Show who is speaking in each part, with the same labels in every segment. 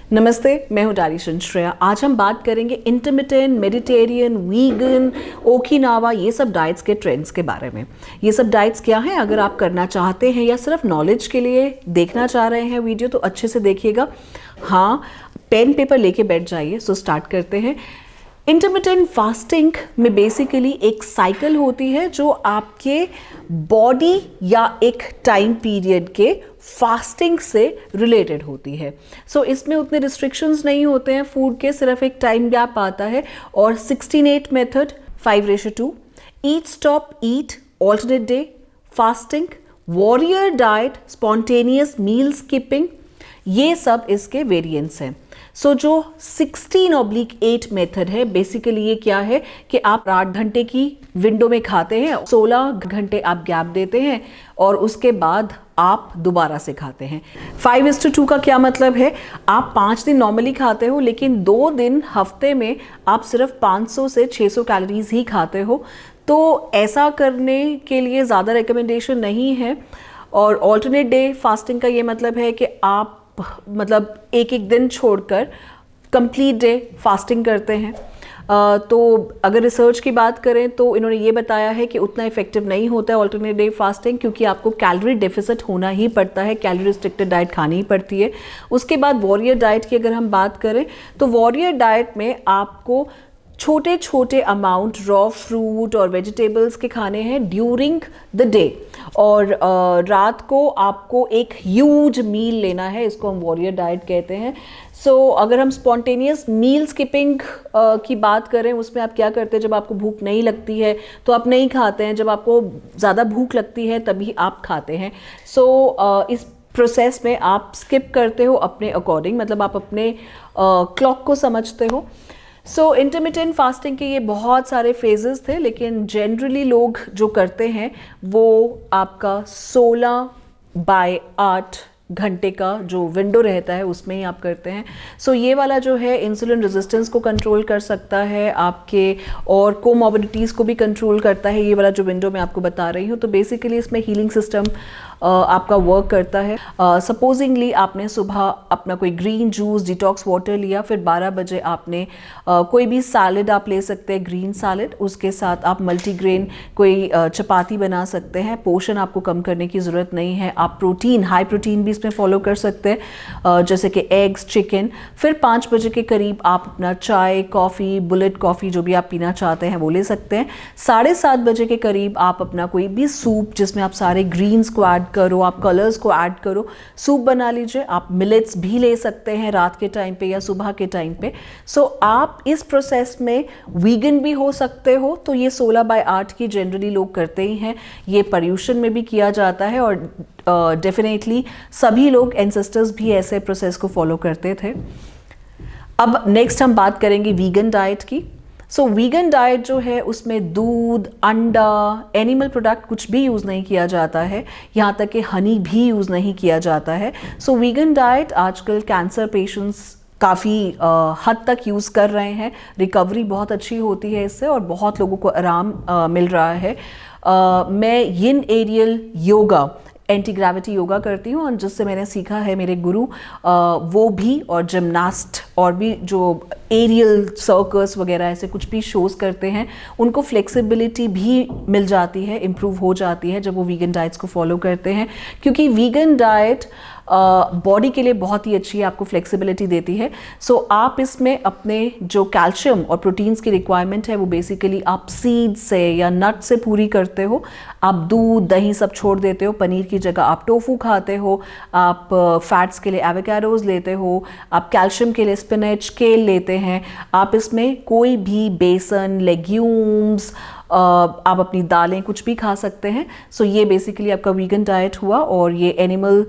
Speaker 1: नमस्ते, मैं हूँ डारिशन श्रेया। आज हम बात करेंगे इंटरमिटेंट, मेडिटेरियन, वीगन, ओकिनावा, ये सब डाइट्स के ट्रेंड्स के बारे में। ये सब डाइट्स क्या हैं, अगर आप करना चाहते हैं या सिर्फ नॉलेज के लिए देखना चाह रहे हैं वीडियो तो अच्छे से देखिएगा। हाँ, पेन पेपर लेके बैठ जाइए। सो स्टार्ट करते हैं। इंटरमिटेंट फास्टिंग में बेसिकली एक साइकिल होती है जो आपके बॉडी या एक टाइम पीरियड के फास्टिंग से रिलेटेड होती है। सो इसमें उतने रिस्ट्रिक्शंस नहीं होते हैं फूड के, सिर्फ एक टाइम गैप आता है। और 16-8 method, 5:2, eat stop eat, alternate day, fasting, warrior diet, spontaneous meal skipping, ये सब इसके वेरिएंट्स हैं। सो जो 16/8 मेथड है, बेसिकली ये क्या है कि आप 8 घंटे की विंडो में खाते हैं, 16 घंटे आप गैप देते हैं और उसके बाद आप दोबारा से खाते हैं। 5:2 का क्या मतलब है, आप 5 दिन नॉर्मली खाते हो लेकिन 2 दिन हफ्ते में आप सिर्फ 500 से 600 कैलोरीज ही खाते हो। तो ऐसा करने के लिए ज़्यादा रिकमेंडेशन नहीं है। और ऑल्टरनेट डे फास्टिंग का ये मतलब है कि आप एक एक दिन छोड़कर कंप्लीट डे फास्टिंग करते हैं। तो अगर रिसर्च की बात करें तो इन्होंने ये बताया है कि उतना इफेक्टिव नहीं होता है ऑल्टरनेट डे फास्टिंग, क्योंकि आपको कैलोरी डेफिसिट होना ही पड़ता है, कैलोरी रिस्ट्रिक्टेड डाइट खानी ही पड़ती है। उसके बाद वॉरियर डाइट की अगर हम बात करें तो वॉरियर डाइट में आपको छोटे छोटे अमाउंट रॉ फ्रूट और वेजिटेबल्स के खाने हैं ड्यूरिंग द डे, और रात को आपको एक ह्यूज मील लेना है, इसको हम वॉरियर डाइट कहते हैं। सो अगर हम स्पॉन्टेनियस मील स्किपिंग की बात करें, उसमें आप क्या करते हैं, जब आपको भूख नहीं लगती है तो आप नहीं खाते हैं, जब आपको ज़्यादा भूख लगती है तभी आप खाते हैं। सो इस प्रोसेस में आप स्किप करते हो अपने अकॉर्डिंग, मतलब आप अपने क्लॉक को समझते हो। सो इंटरमिटेंट फास्टिंग के ये बहुत सारे फेजेस थे, लेकिन जनरली लोग जो करते हैं वो आपका 16/8 घंटे का जो विंडो रहता है उसमें ही आप करते हैं। सो ये वाला जो है इंसुलिन रेजिस्टेंस को कंट्रोल कर सकता है, आपके और कोमॉर्बिडिटीज़ को भी कंट्रोल करता है, ये वाला जो विंडो मैं आपको बता रही हूँ। तो बेसिकली इसमें हीलिंग सिस्टम आपका वर्क करता है। सपोजिंगली आपने सुबह अपना कोई ग्रीन जूस, डिटॉक्स वाटर लिया, फिर 12 बजे आपने कोई भी सैलड आप ले सकते हैं, ग्रीन सैलड, उसके साथ आप मल्टीग्रेन कोई चपाती बना सकते हैं। पोषण आपको कम करने की ज़रूरत नहीं है। आप प्रोटीन, हाई प्रोटीन भी इसमें फॉलो कर सकते हैं, जैसे कि एग्स, चिकन। फिर 5 बजे के करीब आप अपना चाय, कॉफ़ी, बुलेट कॉफ़ी जो भी आप पीना चाहते हैं वो ले सकते हैं। 7:30 बजे के करीब आप अपना कोई भी सूप, जिसमें आप सारे ग्रीन्स को ऐड करो, आप कलर्स को ऐड करो, सूप बना लीजिए। आप मिलेट्स भी ले सकते हैं रात के टाइम पे या सुबह के टाइम पे। सो आप इस प्रोसेस में वीगन भी हो सकते हो। तो ये 16/8 की जनरली लोग करते ही हैं। ये पर्यूषण में भी किया जाता है और डेफिनेटली सभी लोग, एंसेस्टर्स भी ऐसे प्रोसेस को फॉलो करते थे। अब नेक्स्ट हम बात करेंगे वीगन डाइट की। सो वीगन डाइट जो है उसमें दूध, अंडा, एनिमल प्रोडक्ट कुछ भी यूज़ नहीं किया जाता है, यहाँ तक कि हनी भी यूज़ नहीं किया जाता है। सो वीगन डाइट आजकल कैंसर पेशेंट्स काफ़ी हद तक यूज़ कर रहे हैं, रिकवरी बहुत अच्छी होती है इससे और बहुत लोगों को आराम मिल रहा है। मैं yin aerial yoga, anti gravity yoga करती हूँ और जिससे मैंने सीखा है, मेरे गुरु वो भी, और जिमनास्ट और भी जो एरियल सर्कस वगैरह ऐसे कुछ भी शोज़ करते हैं, उनको फ्लेक्सिबिलिटी भी मिल जाती है, इम्प्रूव हो जाती है जब वो वीगन डाइट्स को फॉलो करते हैं। क्योंकि वीगन डाइट बॉडी के लिए बहुत ही अच्छी है, आपको फ्लेक्सिबिलिटी देती है। सो आप इसमें अपने जो कैल्शियम और प्रोटीन्स की रिक्वायरमेंट है वो बेसिकली आप सीड से या नट से पूरी करते हो। आप दूध, दही सब छोड़ देते हो, पनीर की जगह आप टोफू खाते हो, आप फैट्स के लिए एवोकाडोज लेते हो, आप कैल्शियम के लिए स्पिनच, केल लेते हैं। आप इसमें कोई भी बेसन, लेग्यूम्स, आप अपनी दालें कुछ भी खा सकते हैं। सो ये बेसिकली आपका वीगन डाइट हुआ। और ये एनिमल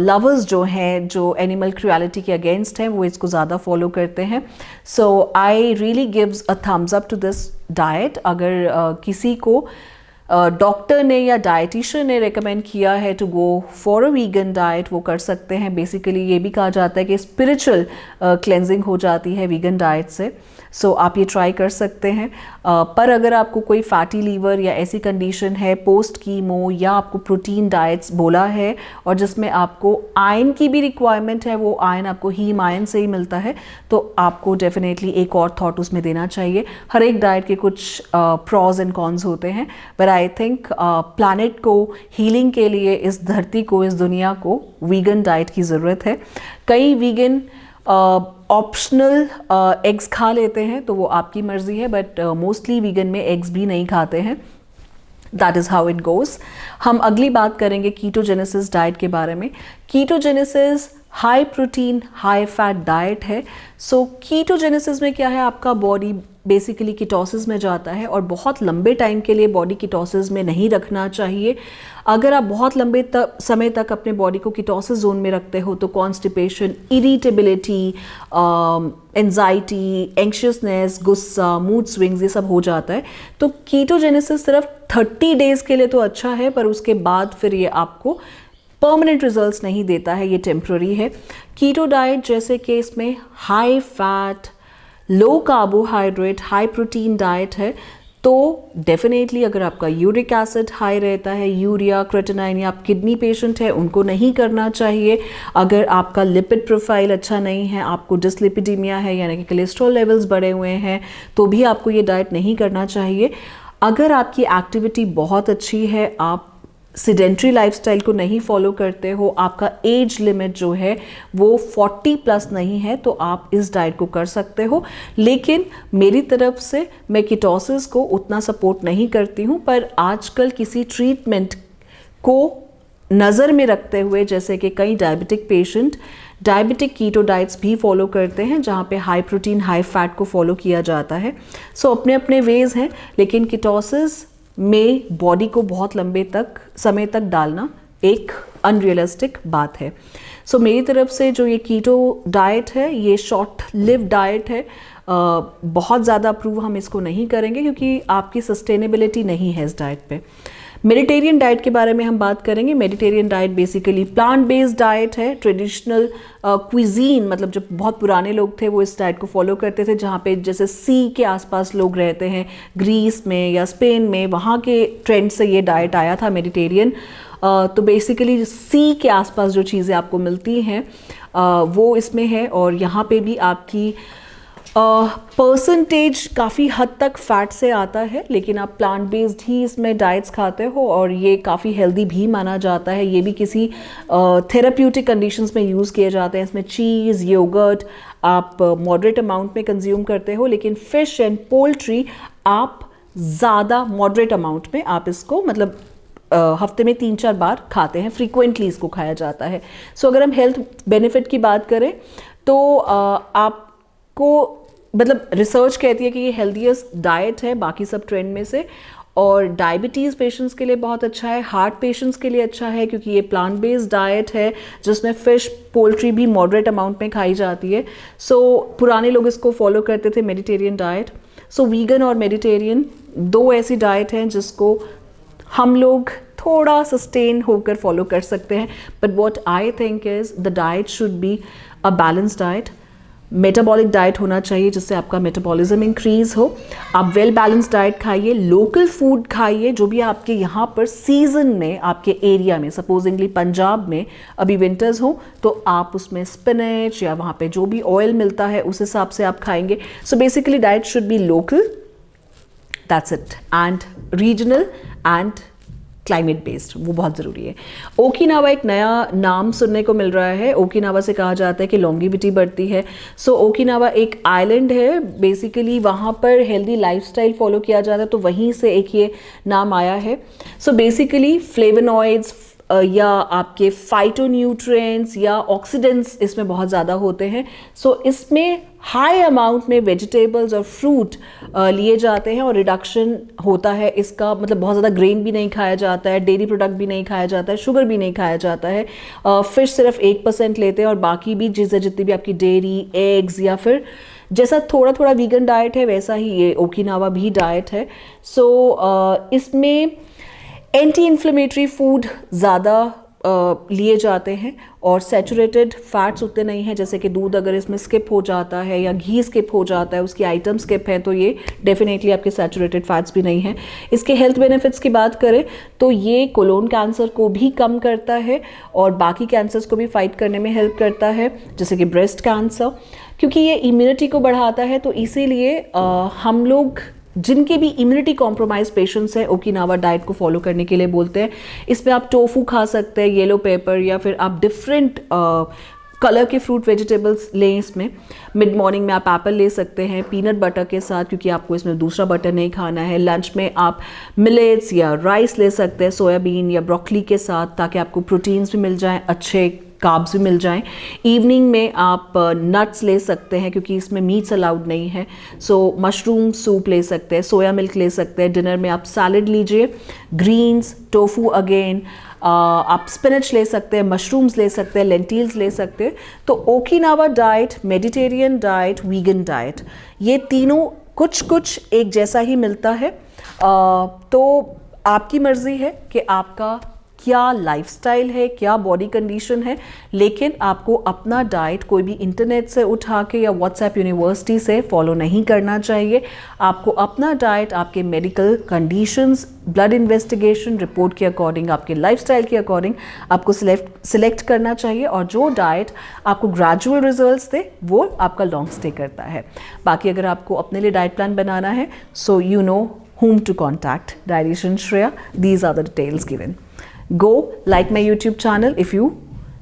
Speaker 1: लवर्स जो हैं, जो एनिमल क्रुएलिटी के अगेंस्ट हैं, वो इसको ज़्यादा फॉलो करते हैं। So I really gives a thumbs up to this diet. अगर किसी को डॉक्टर ने या डाइटिशियन ने रेकमेंड किया है to go for a vegan diet, वो कर सकते हैं। बेसिकली ये भी कहा जाता है कि स्पिरिचुअल क्लेंजिंग हो जाती है वीगन डाइट से। सो आप ये ट्राई कर सकते हैं। पर अगर आपको कोई फैटी लीवर या ऐसी कंडीशन है पोस्ट कीमो, या आपको प्रोटीन डाइट्स बोला है और जिसमें आपको आयरन की भी रिक्वायरमेंट है, वो आयरन आपको हीम आयरन से ही मिलता है, तो आपको डेफिनेटली एक और थॉट उसमें देना चाहिए। हर एक डाइट के कुछ प्रॉज एंड कॉन्स होते हैं, पर आई थिंक प्लैनेट को हीलिंग के लिए, इस धरती को, इस दुनिया को वीगन डाइट की ज़रूरत है। कई वीगन ऑप्शनल एग्स खा लेते हैं, तो वो आपकी मर्जी है, बट मोस्टली वीगन में एग्स भी नहीं खाते हैं। That is how it goes. हम अगली बात करेंगे कीटोजेनेसिस डाइट के बारे में। कीटोजेनेसिस high protein high fat diet है। सो कीटोजेनेसिस में क्या है, आपका बॉडी बेसिकली कीटोसिस में जाता है और बहुत लंबे टाइम के लिए बॉडी कीटोसिस में नहीं रखना चाहिए। अगर आप बहुत लंबे समय तक अपने बॉडी को कीटोसिस जोन में रखते हो तो कॉन्स्टिपेशन, इरिटेबिलिटी, एंजाइटी, एंक्शियसनेस, गुस्सा, मूड स्विंग्स, ये सब हो जाता है। तो कीटोजेनेसिस सिर्फ 30 डेज़ के लिए तो अच्छा है, पर उसके बाद फिर ये आपको परमानेंट रिजल्ट्स नहीं देता है, ये टेम्प्ररी है। कीटो डाइट जैसे कि इसमें हाई फैट, लो कार्बोहाइड्रेट, हाई प्रोटीन डाइट है, तो डेफिनेटली अगर आपका यूरिक एसिड हाई रहता है, यूरिया, क्रेटिनाइन, या आप किडनी पेशेंट है, उनको नहीं करना चाहिए। अगर आपका लिपिड प्रोफाइल अच्छा नहीं है, आपको डिसलिपिडीमिया है यानी कि कोलेस्ट्रॉल लेवल्स बढ़े हुए हैं, तो भी आपको ये डाइट नहीं करना चाहिए। अगर आपकी एक्टिविटी बहुत अच्छी है, आप सिडेंट्री लाइफस्टाइल को नहीं फॉलो करते हो, आपका एज लिमिट जो है वो 40 प्लस नहीं है, तो आप इस डाइट को कर सकते हो। लेकिन मेरी तरफ से मैं कीटोसिस को उतना सपोर्ट नहीं करती हूँ, पर आजकल किसी ट्रीटमेंट को नज़र में रखते हुए, जैसे कि कई डायबिटिक पेशेंट डायबिटिक कीटो डाइट्स भी फॉलो करते हैं, जहाँ पे हाई प्रोटीन हाई फैट को फॉलो किया जाता है। सो अपने अपने वेज हैं, लेकिन कीटोसिस में बॉडी को बहुत लंबे समय तक डालना एक अनरियलिस्टिक बात है। सो मेरी तरफ से जो ये कीटो डाइट है, ये शॉर्ट लिव डाइट है। बहुत ज़्यादा अप्रूव हम इसको नहीं करेंगे क्योंकि आपकी सस्टेनेबिलिटी नहीं है इस डाइट पे। मेडिटेरियन डाइट के बारे में हम बात करेंगे। Mediterranean diet basically plant based diet है। ट्रेडिशनल क्विजीन, मतलब जब बहुत पुराने लोग थे वो इस डाइट को फॉलो करते थे, जहाँ पे जैसे सी के आसपास लोग रहते हैं, ग्रीस में या स्पेन में, वहाँ के ट्रेंड से ये डाइट आया था मेडिटेरियन। तो बेसिकली सी के आसपास जो चीज़ें आपको मिलती हैं वो इसमें है, और यहाँ पे भी आपकी परसेंटेज काफ़ी हद तक फैट से आता है, लेकिन आप प्लांट बेस्ड ही इसमें डाइट्स खाते हो और ये काफ़ी हेल्दी भी माना जाता है। ये भी किसी थेराप्यूटिक कंडीशंस में यूज़ किए जाते हैं। इसमें चीज़, योगर्ट आप मॉडरेट अमाउंट में कंज्यूम करते हो, लेकिन फ़िश एंड पोल्ट्री आप ज़्यादा मॉडरेट अमाउंट में, आप इसको मतलब हफ्ते में 3-4 बार खाते हैं, फ्रीक्वेंटली इसको खाया जाता है। सो अगर हम हेल्थ बेनिफिट की बात करें तो आपको मतलब रिसर्च कहती है कि ये हेल्दीएस्ट डाइट है बाकी सब ट्रेंड में से, और डायबिटीज़ पेशेंट्स के लिए बहुत अच्छा है, हार्ट पेशेंट्स के लिए अच्छा है, क्योंकि ये प्लांट बेस्ड डाइट है जिसमें फ़िश, पोल्ट्री भी मॉडरेट अमाउंट में खाई जाती है। सो पुराने लोग इसको फॉलो करते थे, मेडिटेरियन डाइट। सो वीगन और मेडिटेरियन दो ऐसी डाइट हैं जिसको हम लोग थोड़ा सस्टेन होकर फॉलो कर सकते हैं, but what I think is the diet should be a balance diet. Metabolic diet होना चाहिए जिससे आपका मेटाबॉलिज्म इंक्रीज हो। आप वेल बैलेंस डाइट खाइए, लोकल फूड खाइए, जो भी आपके यहाँ पर सीजन में आपके एरिया में, सपोजिंगली पंजाब में अभी विंटर्स हो तो आप उसमें स्पिनच या वहाँ पे जो भी ऑयल मिलता है उस हिसाब से आप खाएंगे। So basically diet should be local, that's it, and regional and climate based, वो बहुत ज़रूरी है। ओकिनावा एक नया नाम सुनने को मिल रहा है। ओकिनावा से कहा जाता है कि लॉन्गिविटी बढ़ती है। सो ओकिनावा एक आइलैंड है, बेसिकली वहाँ पर हेल्दी लाइफस्टाइल फॉलो किया जाता है, तो वहीं से एक ये नाम आया है। सो बेसिकली फ्लेवोनॉइड्स या आपके फाइटोन्यूट्रिएंट्स या ऑक्सीडेंट्स इसमें बहुत ज़्यादा होते हैं। सो इसमें हाई अमाउंट में वेजिटेबल्स और फ्रूट लिए जाते हैं और रिडक्शन होता है इसका, मतलब बहुत ज़्यादा ग्रेन भी नहीं खाया जाता है, डेयरी प्रोडक्ट भी नहीं खाया जाता है, शुगर भी नहीं खाया जाता है। फिश सिर्फ 1% लेते हैं, और बाकी भी चीज़ें जितनी भी आपकी डेयरी, एग्स, या फिर जैसा थोड़ा थोड़ा वीगन डाइट है वैसा ही ये ओकिनावा भी डाइट है। सो इसमें एंटी इन्फ्लेमेटरी फूड ज़्यादा लिए जाते हैं और सैचुरेटेड फैट्स उतने नहीं हैं, जैसे कि दूध अगर इसमें स्किप हो जाता है या घी स्किप हो जाता है, उसकी आइटम स्किप है, तो ये डेफिनेटली आपके सैचुरेटेड फैट्स भी नहीं हैं। इसके हेल्थ बेनिफिट्स की बात करें तो ये कोलोन कैंसर को भी कम करता है और बाकी कैंसर्स को भी फाइट करने में हेल्प करता है, जैसे कि ब्रेस्ट कैंसर, क्योंकि ये इम्यूनिटी को बढ़ाता है। तो इसीलिए हम लोग जिनके भी इम्यूनिटी कॉम्प्रोमाइज पेशेंट्स हैं ओकिनावा डाइट को फॉलो करने के लिए बोलते हैं। इसमें आप टोफू खा सकते हैं, येलो पेपर, या फिर आप डिफरेंट कलर के फ्रूट वेजिटेबल्स लें। इसमें मिड मॉर्निंग में आप एप्पल ले सकते हैं पीनट बटर के साथ, क्योंकि आपको इसमें दूसरा बटर नहीं खाना है। लंच में आप मिलेट्स या राइस ले सकते हैं सोयाबीन या ब्रोकली के साथ, ताकि आपको प्रोटीन्स भी मिल जाएं, अच्छे कार्ब्स भी मिल जाएं। इवनिंग में आप नट्स ले सकते हैं, क्योंकि इसमें मीट्स अलाउड नहीं है। सो मशरूम सूप ले सकते हैं, सोया मिल्क ले सकते हैं। डिनर में आप सैलड लीजिए, ग्रीन्स, टोफू अगेन, आप स्पिनच ले सकते हैं, मशरूम्स ले सकते हैं, लेंटिल्स ले सकते हैं। तो Okinawa diet, Mediterranean diet, vegan diet, ये तीनों कुछ कुछ एक जैसा ही मिलता है। तो आपकी मर्जी है कि आपका क्या लाइफस्टाइल है, क्या बॉडी कंडीशन है, लेकिन आपको अपना डाइट कोई भी इंटरनेट से उठा के या व्हाट्सएप यूनिवर्सिटी से फॉलो नहीं करना चाहिए। आपको अपना डाइट आपके medical conditions, blood investigation report के अकॉर्डिंग, आपके लाइफस्टाइल के अकॉर्डिंग आपको सिलेक्ट करना चाहिए, और जो डाइट आपको ग्रेजुअल रिजल्ट्स दे वो आपका लॉन्ग स्टे करता है। बाकी अगर आपको अपने लिए डाइट प्लान बनाना है, so you know whom to contact. Dietitian Shreya. These are the details given. Go like my YouTube channel if you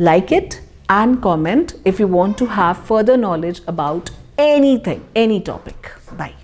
Speaker 1: like it, and comment if you want to have further knowledge about anything, any topic. Bye.